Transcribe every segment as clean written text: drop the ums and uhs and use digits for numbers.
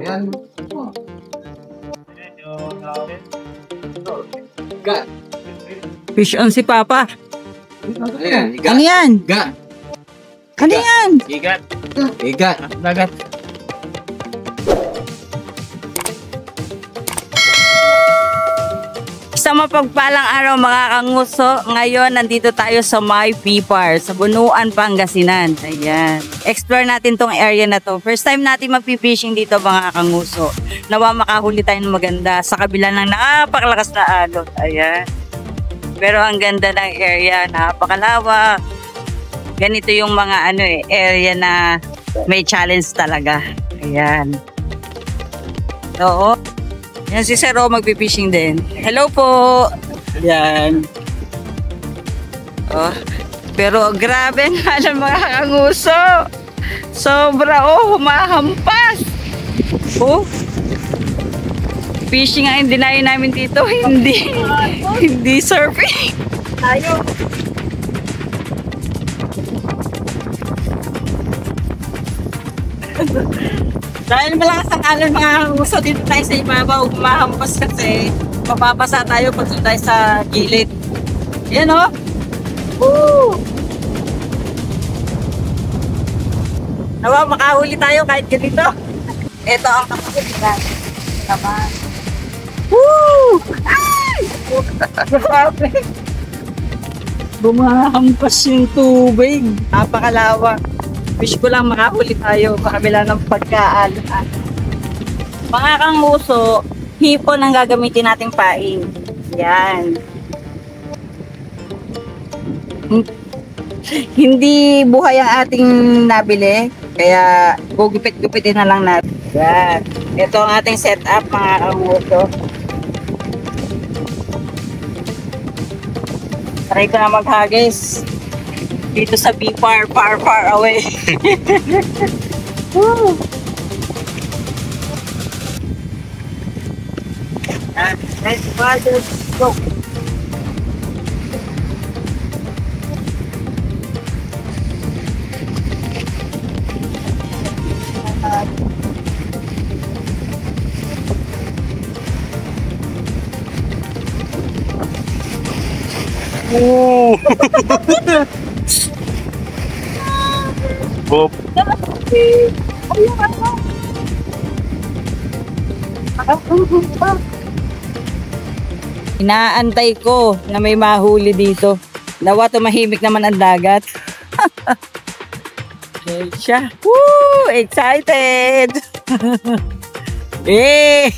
yan. Gat. Fish on si Papa. Ayan, Ano yan? Gat. Ano yan? Igat. Igat. Dagat. Isang mapagpalang araw mga kanguso. Ngayon, nandito tayo sa May Pipar, sa Bunuan, Pangasinan. Ayan. Explore natin tong area na to. First time natin mag-fishing dito mga kanguso. Nawa makahuli tayo ng maganda sa kabila ng napakalakas na alon. Ayan. Pero ang ganda ng area, napakalawak. Ganito yung mga area na may challenge talaga. Ayan. Oo. Yan si Sir O magpipishing din. Hello po! Yan. Oh, pero grabe nga lang mga kanguso. Sobra humahampas. Oh. Fishing ang dinayo namin dito. Hindi surfing. Tayo. Dahil malakas ang alon mga kanguso, dito tayo sa ibabaw, humahampas kasi mapapasa tayo pag tayo sa gilid. Yan o. Woo! Nawa, makahuli tayo kahit ganito. Ito ang kapagulitan. Naman. Woo! Ay! Grabe! Bumahampas yung tubig. Napakalawak. Wish ko lang makahuli tayo sa kabila ng pagkaan. Mga kanguso, hipon ang gagamitin nating pain. Yan. Hindi buhay ang ating nabili, kaya gugupit-gupitin na lang natin. Yan. Ito ang ating setup mga kanguso. Try ko na maghagis. Dito sa Pipar, far away. Woo! Let's go. Oh! Bob. Inaantay ko na may mahuli dito. Nawa tumahimik naman ang dagat. Okay siya. Woo! Excited! Eh!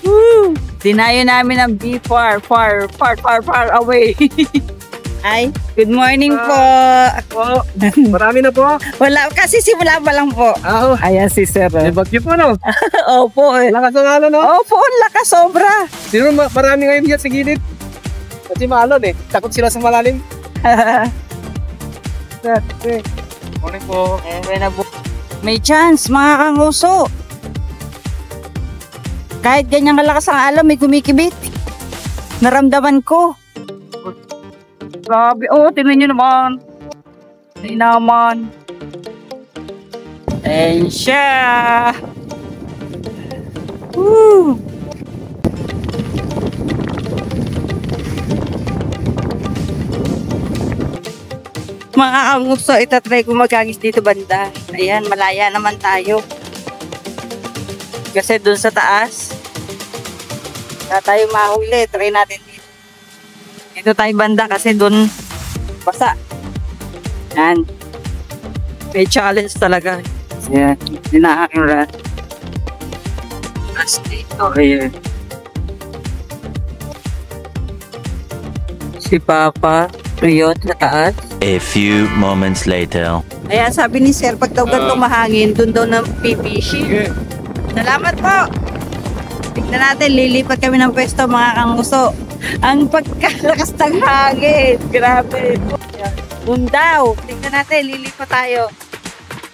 Woo! Dinayo namin ang Pipar, far away. Ay, good morning po. Oh, marami na po. Wala, kasi simula pa lang po. Oo. Ayan si Sir. Bagyo po, no? Opo. Lakas ng alon, no? Opo, lakas sobra. Sino marami ngayon dyan sa gilid? Kasi maalon eh. Takot sila sa malalim. Morning po. May chance, mga kanguso. Kahit ganyan kalakas ang alon, may kumikibit. Naramdaman ko. Grabe. Oh, tingnan nyo naman. Hindi naman. Ayan siya. Woo! Mga kanguso, itatry ko magkagis dito banda. Ayan, malaya naman tayo. Kasi dun sa taas, na tayo mahuli. Try natin dito. Dito tayo banda kasi dun basa. Yan. May challenge talaga. Yan. Hindi na aking rat. Tapos dito. Ayan. Si Papa. Ayun, sa taas. A few moments later. Ayan, sabi ni Sir, pag daw ganitong mahangin, dun daw ng pipishing. Salamat po! Tignan natin, lilipat kami ng pwesto mga kanguso. Ang pagkalakas ng hangin. Grabe. Dun daw. Tignan natin, lilipat tayo.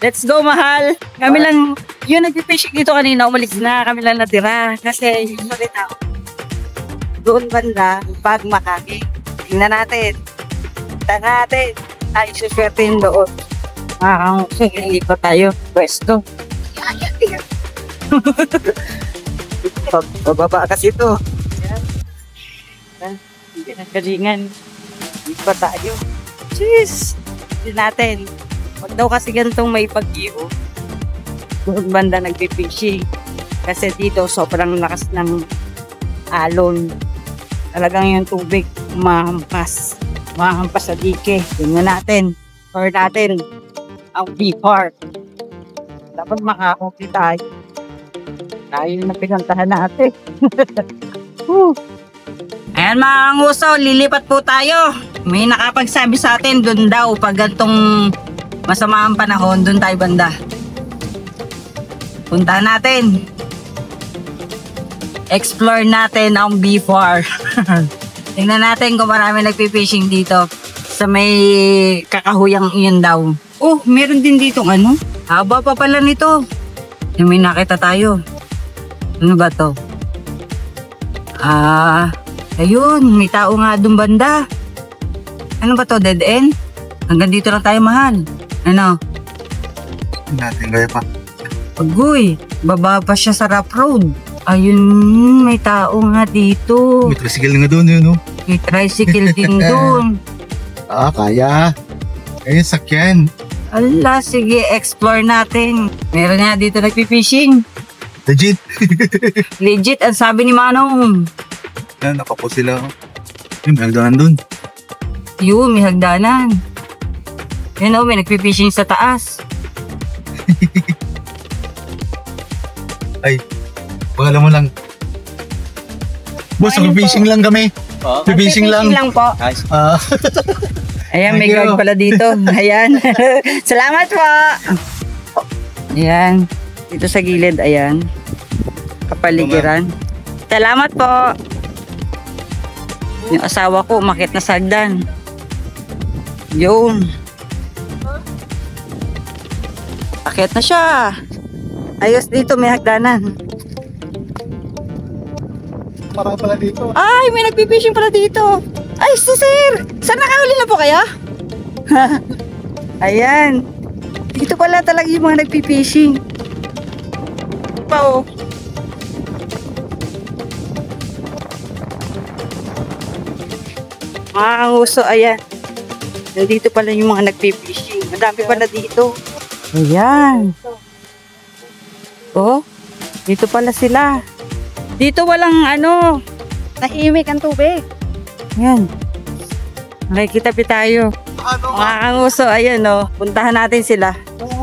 Let's go, mahal. Kami lang, yun nag-fishing dito kanina, umalis na. Kami lang natira. Kasi, yung malita. Doon banda, pag makaki. Tingnan natin. Tingnan natin. Ay, suswerte yung doon. Hindi pa tayo. Pwesto. Bababa kasi ito. Pinagalingan. Dito pa tayo. Jeez! Hindi natin. Wag daw kasi ganitong may pag-iyo. Doon banda nagpipishing. Kasi dito sobrang lakas ng alon. Talagang yung tubig mahampas. Mahampas sa dike. Tingnan natin. Or natin ang B-Park. Dapat makakopy tayo. Tayo na pinantahan natin. Ayan mga kanguso, lilipat po tayo. May nakapagsabi sa atin doon daw pag gantong masama ang panahon, doon tayo banda. Puntahan natin. Explore natin ang B4. Tingnan natin kung marami nagpipishing dito sa may kakahuyang iyon daw. Oh, meron din dito ano? Haba pa pala nito. May nakita tayo. Ano ba to? Ayun, may tao nga doon banda. Ano ba to, dead end? Hanggang dito lang tayo, mahal. Ano? Natin gaya pa. Agoy, baba pa siya sa rough road. Ayun, may tao nga dito. May tricycle nga doon yun, no? May tricycle din doon. Kaya. Ayun, sakyan. Ala, sige, explore natin. Meron nga dito nagpipishing. Legit. Legit, ang sabi ni Manong. Yan, nakapo sila. Yung may hagdanan doon. Yun, may hagdanan. Yan o, may nagpipishing sa taas. Ay, pagkala mo lang. Boss, Ano fishing lang kami. Fishing lang. Lang po. Ayan, may Thank you. guard pala dito. Ayan. Salamat po. Ayan. Dito sa gilid, ayan. Kapaligiran. Salamat po. Yung asawa ko, umakit na sa hagdan. Yun. Akit na siya. Ayos dito, may hagdanan. Parang pala dito. Ay, may nagpipishing pala dito. Ay, si sir! Saan nakahuli na po kayo? Ayan. Dito pala talaga yung mga nagpipishing. Pa, oh. Mga kanguso, ayan. Nandito pala yung mga nagpipishing. Madami pala dito. Ayan. Oh, dito pala sila. Dito walang ano, tahimik ang tubig. Ayan. Nakikita pa tayo. Mga kanguso, ayan o. Puntahan natin sila.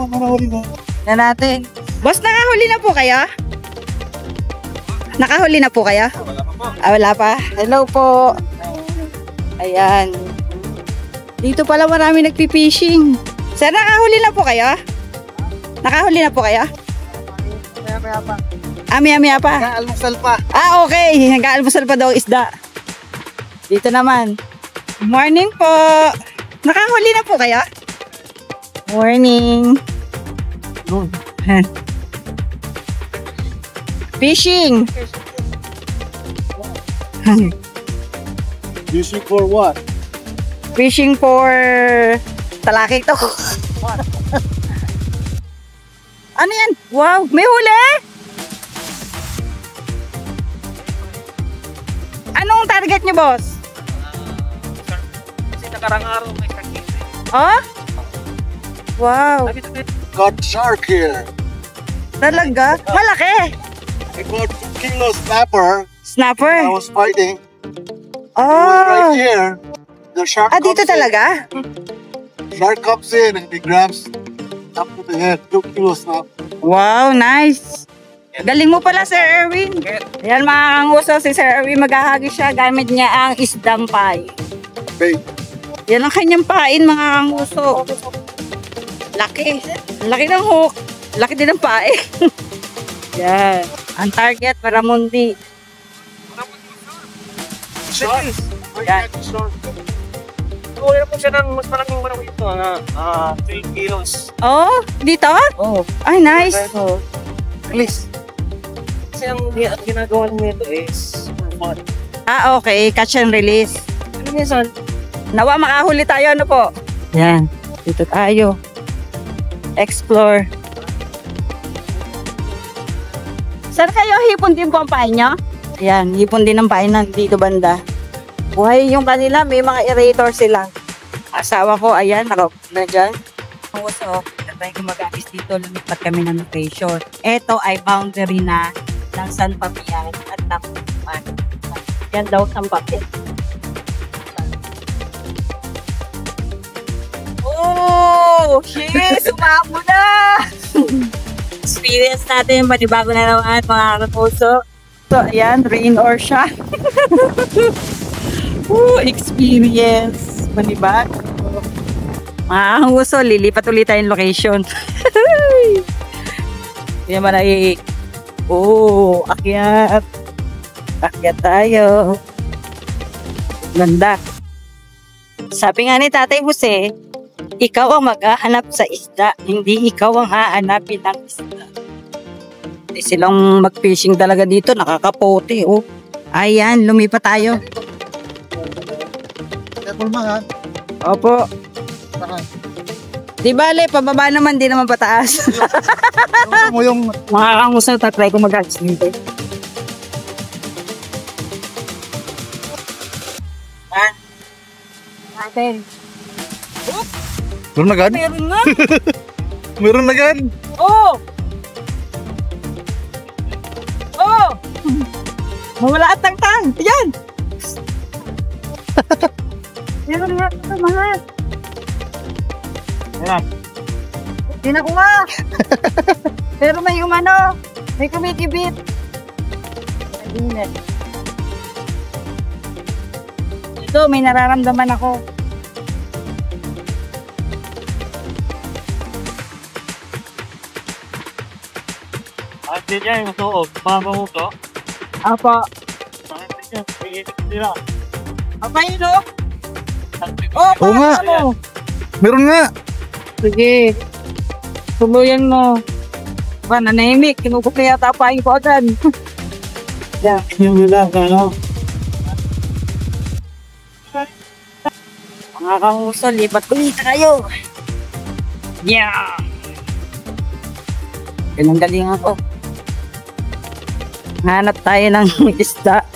Manahuli mo. Yan natin. Boss, nakahuli na po kayo? Nakahuli na po kayo? Wala pa. Hello po. Ayan. Dito pala marami nagpipishing. Sir, nakahuli na po kayo? Nakahuli na po kayo? Maya pa. Maya pa. Nag-almusal pa. Okay. Nag-aalmusal pa daw isda. Dito naman. Morning po. Nakahuli na po kayo? Morning. Good. Fishing. Fishing for what? Fishing for talakik to. Ano yan? Wow, may huli? Anong target niyo, boss? Kasi nakarang araw may sakit. Oh? Wow, Got shark here. talaga? Malaki. I got 2 kilo snapper. I Snapper. was fighting. It was Oh. right here. The shark Dito comes talaga? in. Shark comes in and he grabs up to the head. 2 kilos now. Wow, nice. Galing mo pala, Sir Erwin. Ayan mga kanguso, si Sir Erwin maghahagi siya. Gamit niya ang isdang pie. Bait. Yan ang kanyang pain, mga kanguso. Laki. Laki ng hook. Laki din ng pae. Yan. Ang target, Maramundi. Shark. Yan. Kuha na po siya ng mas malaking manok ito na 3 kilos. Oh, dito? Oh, Ay, nice. ito. Please. Kasi ang ginagawa nito is fun. Okay. Catch and release. Ano minsan? Nawa, makahuli tayo. Ano po? Yan. Dito tayo. Explore. Saan kayo? Hipon din po ang pain nyo? Ayan, hipon din ang pain dito banda. Buhay yung kanila, may mga aerator sila. Asawa ko, ayan, na dyan. So, tayo gumagapis dito, lumipat kami ng location. Ito ay boundary na ng San Fabian at Tapupan. Yan daw San Fabian. Oh, shit! Sumabo na! Experience natin, panibago na naman mga kapuso. So, ayan, rain or shine. Experience. Panibago. Mga kapuso, lilipat ulit tayong location. Hindi naman ay... Oh, akyat. Akyat tayo. Ganda. Sabi nga ni Tatay Jose, ikaw ang maghahanap sa isda, hindi ikaw ang hahanapin ng isda. Hindi silang mag-fishing talaga dito, nakakapote. Oh. Ayan, lumipat tayo. Opo. Di bale, pababa naman, di naman pataas. Makakamusa, tatry ko mag-alis dito. Ate. Meron agad? Meron nga. Meron agad? Oo. Oo. Mawala at tangtang. Yan. Meron nga ito, mga. Ayan. Hindi nakuha. Pero may umano. May kumikibit. Ito, may nararamdaman ako. Ate niya yung suog. Mama mo to? Apa. Apa yun, no? Oh, Oo nga. mo. Meron nga. Sige. Tuluyan mo. Ba, nanahimik. Kinukuk na yata pa yung pautan. Yeah. Yung lang, ano? Mga kahuso, lipat kulita kayo. Yeah. Ganang galing ako. Hanap tayo ng isda.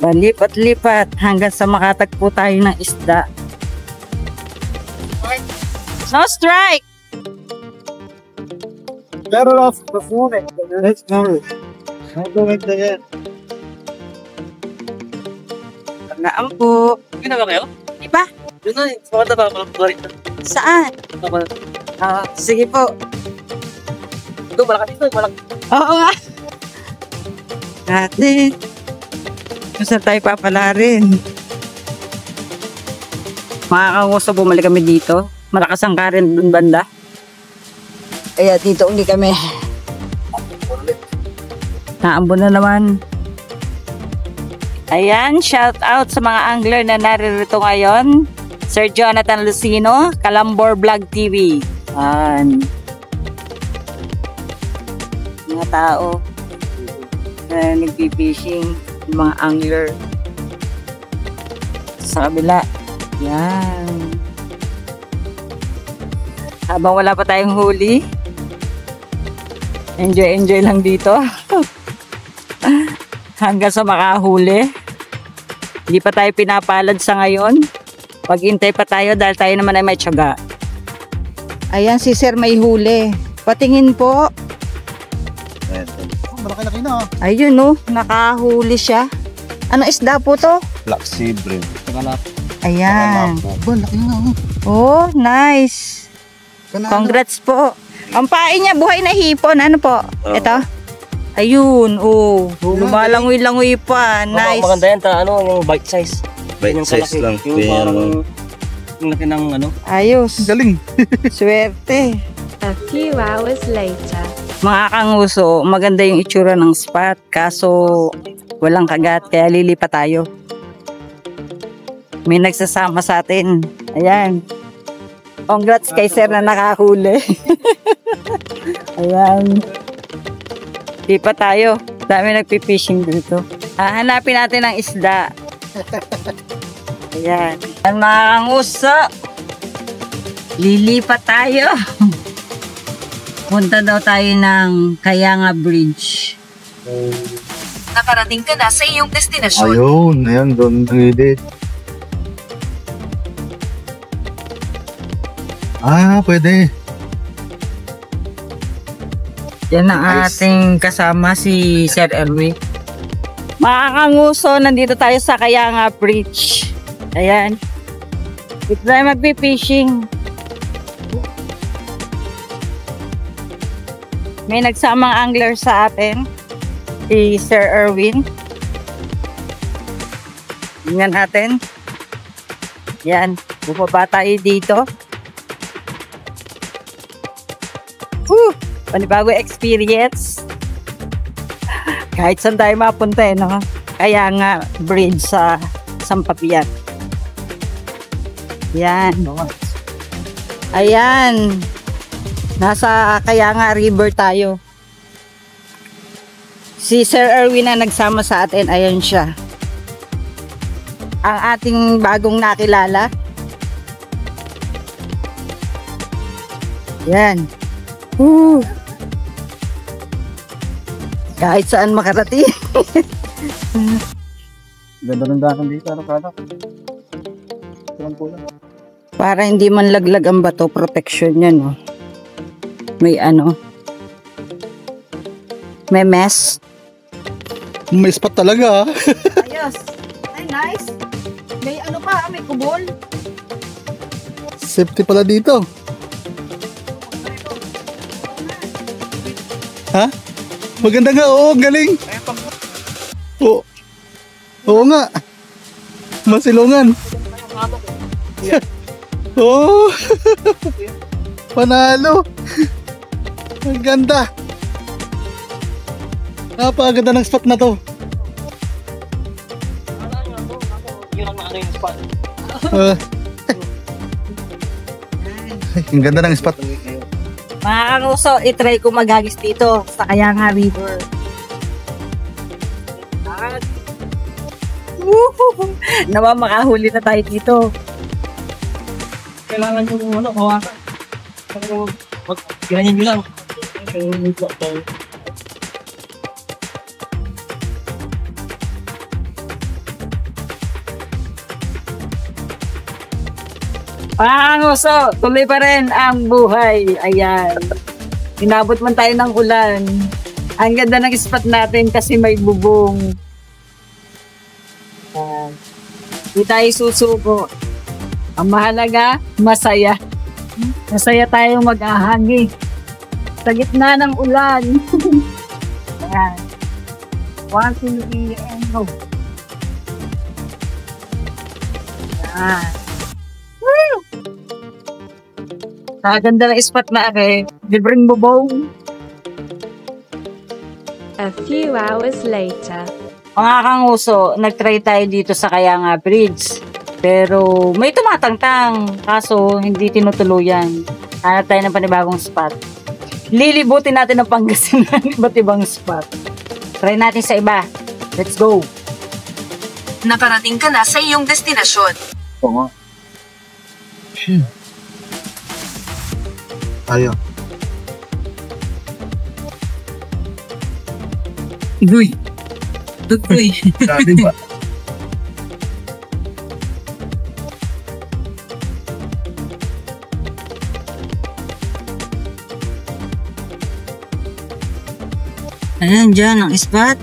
Lipat-lipat hanggang sa makatagpo tayo ng isda. No strike! Better off before it. Let's go. I'm going to get. Naan po. Ginawa kayo? Diba? Yun na, sa ba? Malamit na. Saan? Sige po. Ito, malakas ito. Malakas. Oo nga. Ate. Kung saan tayo papalarin? Mga kanguso, bumalik kami dito. Malakas ang karin dun banda. Kaya dito uli kami. Naambon na naman. Ayan, shout out sa mga angler na naririto ngayon. Sir Jonathan Lucino, Calambor Vlog TV. Ayan. Mga tao na nagpipishing, mga angler. Sa kabila. Yan. Habang wala pa tayong huli, enjoy lang dito. Hanggang sa makahuli. Hindi pa tayo pinapalad sa ngayon. Paghintay pa tayo dahil tayo naman ay may tiyaga. Ayan, si Sir may huli. Patingin po. Malaki-laki na. Ayun, no. Nakahuli siya. Ano isda po to? Black sea bream. Ayan. Ba, laki na. Oh, nice. Congrats po. Ang pain niya, buhay na hipon. Ano po? Ito? Ayun, oh. Lumalangoy-langoy pa. Nice. Maganda yan, ano, yung bite size. Bite size lang. Yung parang, yung laki ng ano. Ayos. Galing. Swerte. A few hours later. Mga kanguso, maganda yung itsura ng spot. Kaso, walang kagat. Kaya lilipat tayo. May nagsasama sa atin. Ayan. Congrats kay Sir na nakahuli. Ayan. Lipat tayo. Dami nagpipishing dito. Hahanapin natin ang isda. Ayan. Ang mga kanguso. Lilipat tayo. Punta daw tayo ng Kayanga Bridge. Nakarating ka na sa iyong destinasyon. Ayun, doon edit. Pwede. Yan ang ating kasama si Sir Erwin. Mga kanguso, nandito tayo sa Kayanga Bridge. Ayan. Dito tayo magpipishing. May nagsamang angler sa atin. Si Sir Erwin. Tingnan natin. Yan. Bumaba tayo dito. Panibagong experience. Kahit saan tayo mapunta no? Kaya nga bridge sa Sampapiat. Yan. Ayan. Nasa Kayanga River tayo. Si Sir Erwin na nagsama sa atin. Ayan siya. Ang ating bagong nakilala. Yan. Woo! Kahit saan makarating. Ganda ng daan dito, kada. Para hindi man laglag ang bato, protection yan, no? May ano? May mess. May spot talaga. Ayos. Ay, nice. May ano pa, may kubol. Safety pala dito. Ha? Maganda nga, oo, galing. Oo. Oo nga. Masilungan. Oo. Panalo. Ang ganda. Napakaganda ng spot na to. Ang ganda ng spot. Mga kanuso, itry ko maghagis dito sa Kayanga River. Nawa makahuli na tayo dito. Kailangan nyo hawakan. Ganyan nyo lang. Panguso, tuloy pa rin ang buhay. Ayan. Inabot man tayo ng ulan. Ang ganda ng spot natin kasi may bubong. Di tayo susuko. Ang mahalaga, masaya. Masaya tayong mag-ahagi. Sa gitna ng ulan. Ayan. One, two, three, and go. Ayan. Ganda ng spot na libreng bubong. A few hours later. Mga kanguso, nag-try tayo dito sa Kayanga Bridge. Pero may tumatangtang. Kaso hindi tinutuluyan. Hanap tayo ng panibagong spot. Lilibutin natin ang Pangasinan. Iba't ibang spot. Try natin sa iba. Let's go. Nakarating ka na sa iyong destinasyon. Oo. Tayo. Uy. Uy. Grabe ba? Ayan, dyan ang spot.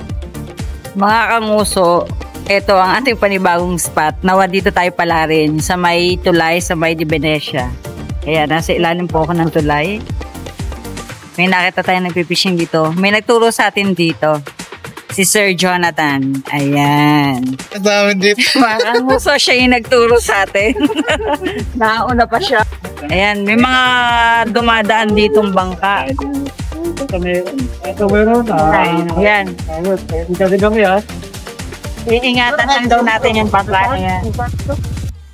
Mga kanguso, ito ang ating panibagong spot. Nawa dito tayo pala rin sa may tulay, sa may di Venecia. Kaya nasa ilalim po ako ng tulay. May nakita tayo nagpipishing dito. May nagturo sa atin dito. Si Sir Jonathan. Ayan. Kasama dito. Mga kanguso, siya yung nagturo sa atin. Nauna pa siya. Ayan, may mga dumadaan ditong bangka. Ito meron. Ayan. Kasi kami Iingatan lang daw natin yung bangka na yan.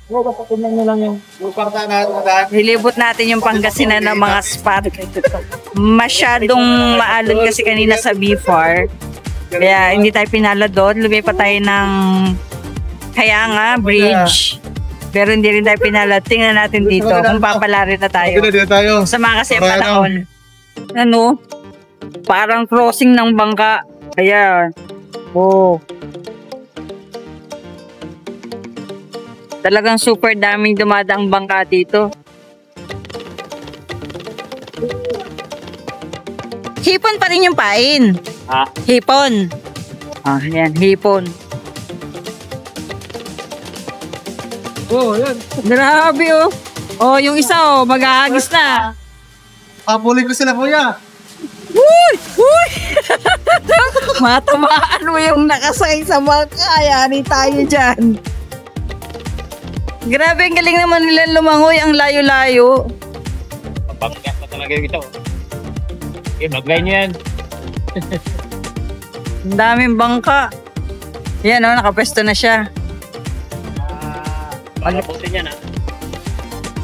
Papakunan nyo lang yung Nilibot natin yung Pangasinan ng mga spot. Masyadong maalon kasi kanina sa B4. Kaya hindi tayo pinala doon. Lumipat tayo ng Kayanga Bridge. Pero hindi rin tayo pinala. Tingnan natin dito kung papala rin na tayo. Dito tayo. Sama kasi ang panahon. Ano? Parang crossing ng bangka. Ayan. Oh. Talagang super daming dumadaang bangka dito. Hipon pa rin yung pain. Ha? Hipon. Ah, yan, hipon. Oh, yan. Grabe oh. Oh, yung isa oh, mag-aagis na. Kapuli ko sila, kuya. Uy! Uy! Matamaan mo yung nakasakay sa bangka. Yari tayo dyan. Grabe, ang galing naman nila lumangoy. Ang layo-layo. Mabangga pa talaga yung ito. Okay, maglay niyo yan. Ang daming bangka. Yan oh, nakapwesto na siya. Palapusin yan ha.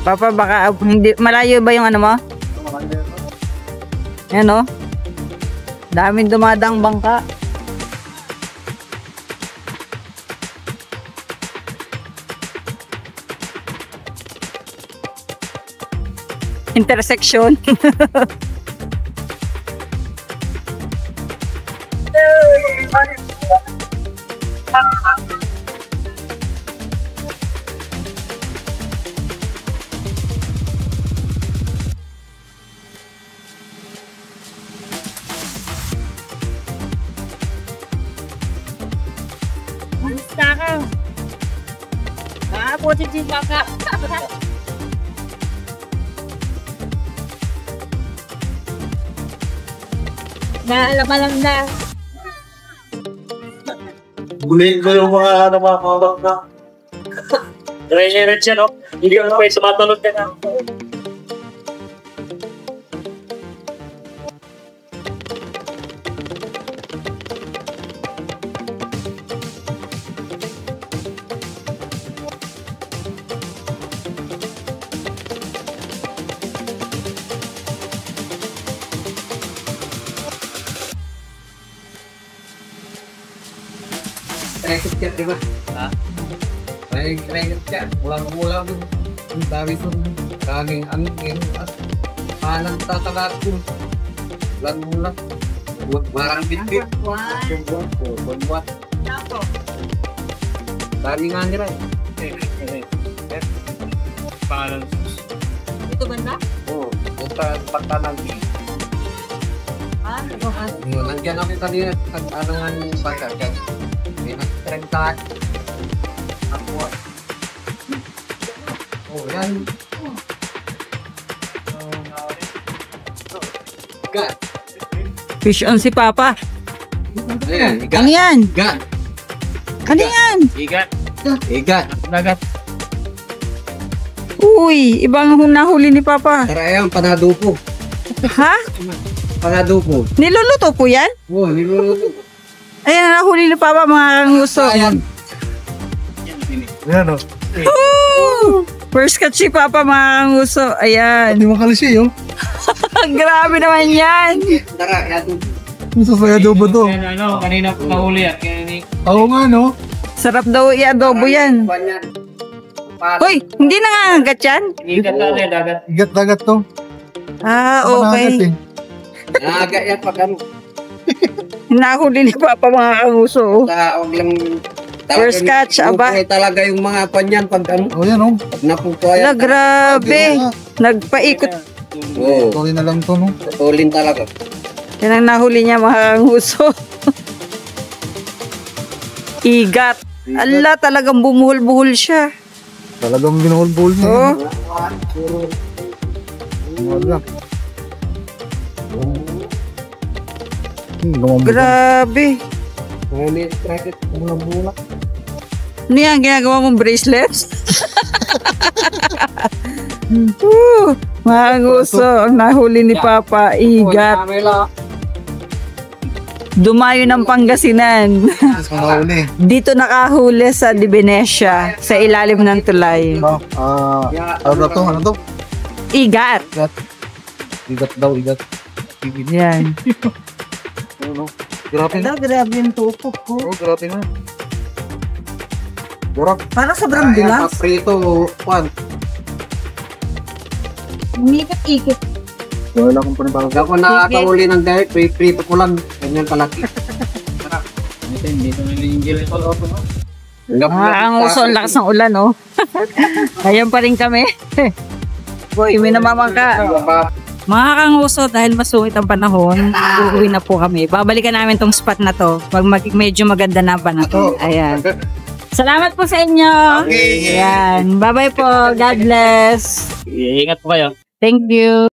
Papa, baka hindi, malayo ba yung ano mo? Yan oh. Daming dumadang bangka. Intersection. Basta ka. Buti din baka. Naalam na. Guliin ko yung mga kabak na. Treasure yan no? Hindi ko pwede sumatunod ka na. Racket ka, di ba? Ha? Racket ka. Ulang-ulang. Ang dami ito. Kaging angin. Panang tatalat ko. Ulang-ulang. Marang bit-bit. Buwan-buwan. Dami nga nila eh. Pangalan. Ito banda? Oo. Punta ng nandiyan kami kanina. Ano nga yung bata dyan? May nag-trenta. Ako. Oh, yan. Igat. Fish on si Papa. Ayan, igat. Ano yan? Igat. Ano yan? Igat. Igat. Dagat. Uy, ibang nahuli ni Papa. Tara yan, panado po. Ha? Panado po. Niluluto po yan? Oo, niluluto. Ayan, nahuli ni Papa mga kanguso. Ayan. Ayan, oh. Woo! First catch si Papa mga kanguso. Ayan. Hindi makalisi, oh. Grabe naman yan. Tara, yan. Ang sasayado ba to? Yan, ano, kanina po nahuli yan. Kaya Oo nga, no? Sarap daw i-adobo yan. Buwan yan. Hoy, hindi nangangagat yan? igat na rin, dagat. Igat-dagat to. Ah, Managat, okay. eh. Naga yan pag ano. Nahuli ni Papa mga kanguso. Taog lang. First catch, aba. Napupuhay talaga yung mga panyan pag ano. Oh, yan, oh. Pag napupuhay. Ala, grabe. Nagpaikot. Oo. Tuloy na lang to, no? Tutulin talaga. Yan ang nahuli niya mga kanguso. Igat. Ala, talagang bumuhol-buhol siya. Talagang binuhol-buhol niya. Oh, Wala. Lumambot. grabe. May racket. Mga bulak. Ano yan, ginagawa mong bracelets? Woo! Mga kanguso, ang nahuli ni Papa, igat. Dumayo ng Pangasinan. Mas mahuli. Dito nakahuli sa Divinesia, sa ilalim ng tulay. Ano to? Ano to? Igat. Igat daw, igat. Yan. Ano? Grabe na. Grabe yung tupok ko. Oh, grabe na. Burak. Parang sobrang Kaya bilas. paprito, Juan. Umikot-ikot. Wala akong panibang. Pag ako nakakahuli ng diet, prito ko lang. Ganyan kalaki. Dito na yung gilid ko. Mga kanguso, ang lakas ng ulan, oh. Ayan pa rin kami. Boy, may namamangka. Mga kanguso, dahil masungit ang panahon, uuwi na po kami. Babalikan namin tong spot na to pag medyo maganda na ang panahon. Ayan. Salamat po sa inyo. Okay. Ayan. Bye-bye po. God bless. Iingat po kayo. Thank you.